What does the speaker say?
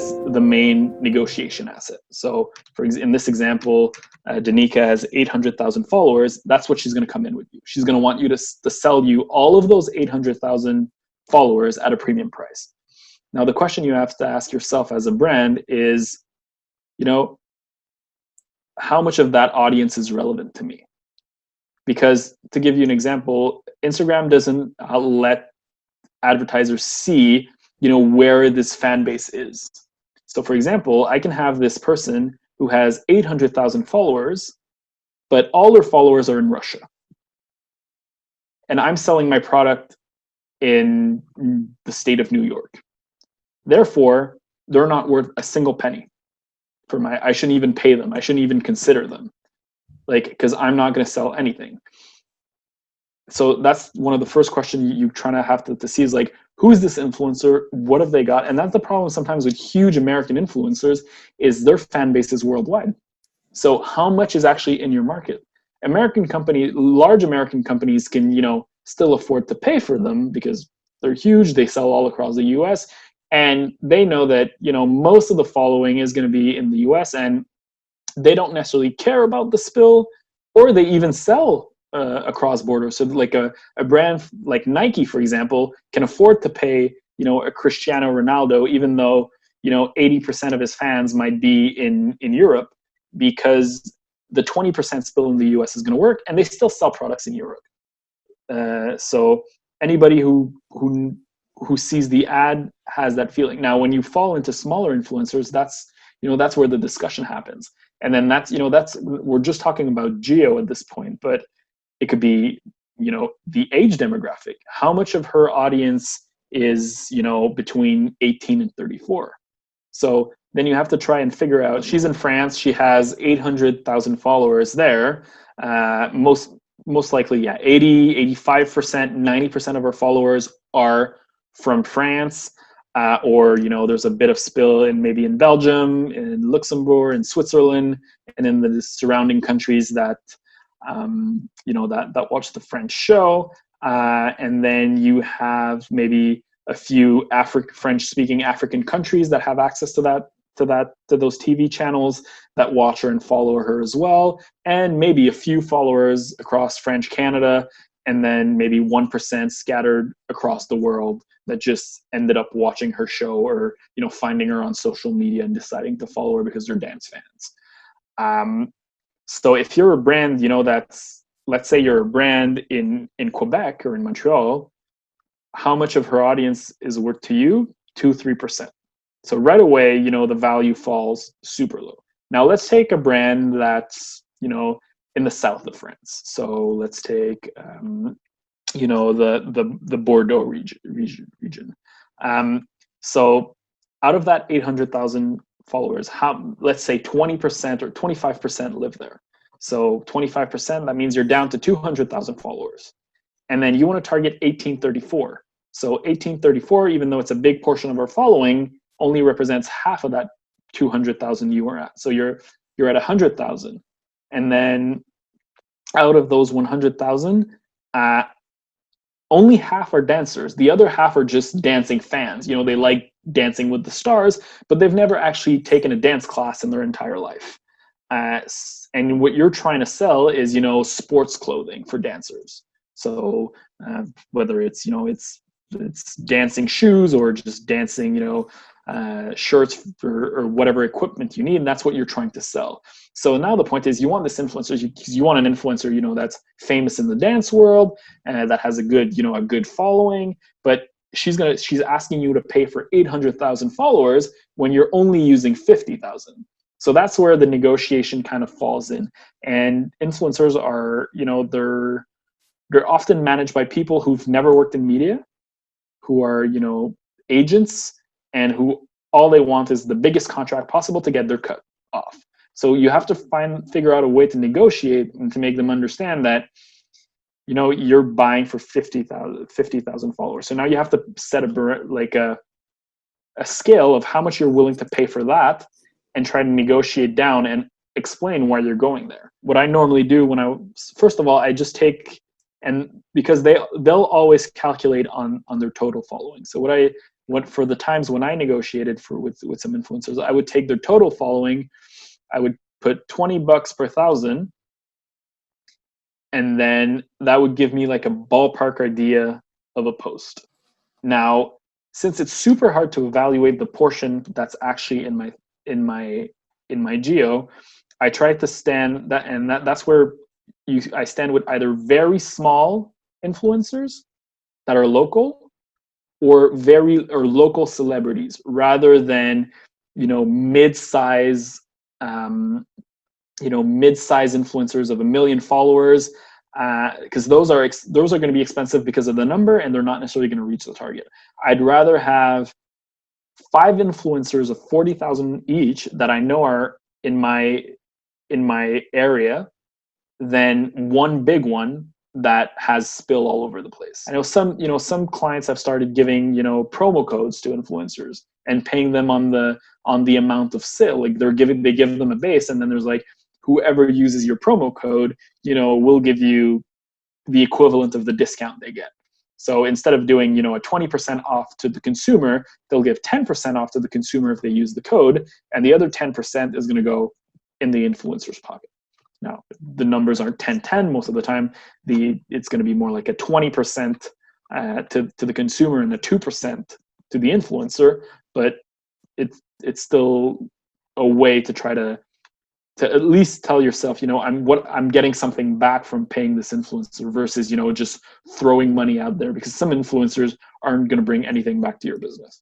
as the main negotiation asset. So in this example, Denitsa has 800,000 followers. That's what she's going to come in with you. She's going to want you to sell you all of those 800,000 followers at a premium price. Now, the question you have to ask yourself as a brand is, how much of that audience is relevant to me? Because to give you an example, Instagram doesn't let advertisers see, where this fan base is. So for example, I can have this person who has 800,000 followers, but all their followers are in Russia. And I'm selling my product in the state of New York. Therefore, they're not worth a single penny. I shouldn't even pay them. I shouldn't even consider them. Because I'm not going to sell anything. So that's one of the first questions you trying to have to see is who is this influencer? What have they got? And that's the problem sometimes with huge American influencers is their fan base is worldwide. So how much is actually in your market? Large American companies can, still afford to pay for them because they're huge. They sell all across the US. And they know that, most of the following is going to be in the US, and they don't necessarily care about the spill, or they even sell across borders. So a brand like Nike, for example, can afford to pay, a Cristiano Ronaldo, even though, 80% of his fans might be in Europe, because the 20% spill in the US is going to work, and they still sell products in Europe. So anybody who sees the ad has that feeling. Now, when you fall into smaller influencers, that's where the discussion happens. And then we're just talking about geo at this point, but it could be, the age demographic. How much of her audience is, between 18 and 34? So then you have to try and figure out, she's in France, she has 800,000 followers there. Most likely, 80, 85%, 90% of her followers are from France. Or there's a bit of spill maybe in Belgium, in Luxembourg, in Switzerland, and in the surrounding countries that that watch the French show. And then you have maybe a few French-speaking African countries that have access to those TV channels that watch her and follow her as well, and maybe a few followers across French Canada, and then maybe 1% scattered across the world that just ended up watching her show or, finding her on social media and deciding to follow her because they're dance fans. So if you're a brand, let's say you're a brand in Quebec or in Montreal, how much of her audience is worth to you? 2-3%. So right away, the value falls super low. Now let's take a brand that's, in the south of France. So let's take, the Bordeaux region. So out of that 800,000 followers, let's say 20% or 25% live there. So 25%, that means you're down to 200,000 followers. And then you want to target 1834. So 1834, even though it's a big portion of our following, only represents half of that 200,000 you were at. So you're at 100,000. And then out of those 100,000, only half are dancers. The other half are just dancing fans. They like Dancing with the Stars, but they've never actually taken a dance class in their entire life. And what you're trying to sell is, sports clothing for dancers. So whether it's dancing shoes or just dancing, shirts or whatever equipment you need, and that's what you're trying to sell. So now the point is, you want this influencer because you want an influencer, that's famous in the dance world and that has a good following. But she's asking you to pay for 800,000 followers when you're only using 50,000. So that's where the negotiation kind of falls in. And influencers are, they're often managed by people who've never worked in media, who are, agents, and who all they want is the biggest contract possible to get their cut off. So you have to figure out a way to negotiate and to make them understand that, you're buying for 50,000 followers. So now you have to set a scale of how much you're willing to pay for that and try to negotiate down and explain why you're going there. What I normally do first of all, I just take, and because they'll always calculate on their total following. So what I what for the times when I negotiated with some influencers, I would take their total following, I would put $20 per thousand, and then that would give me like a ballpark idea of a post. Now, since it's super hard to evaluate the portion that's actually in my geo, I tried to stand that, and that's where I stand with either very small influencers that are local, or local celebrities, rather than mid-size mid-size influencers of 1 million followers, because those are going to be expensive because of the number, and they're not necessarily going to reach the target. I'd rather have 5 influencers of 40,000 each that I know are in my area than one big one that has spill all over the place. I know some clients have started giving promo codes to influencers and paying them on the amount of sale. Like they give them a base, and then there's like, whoever uses your promo code, will give you the equivalent of the discount they get. So instead of doing a 20% off to the consumer, they'll give 10% off to the consumer if they use the code, and the other 10% is going to go in the influencer's pocket. Now, the numbers aren't 10-10 most of the time. It's going to be more like a 20% to the consumer and a 2% to the influencer, but it's still a way to try to at least tell yourself, I'm getting something back from paying this influencer versus just throwing money out there, because some influencers aren't going to bring anything back to your business.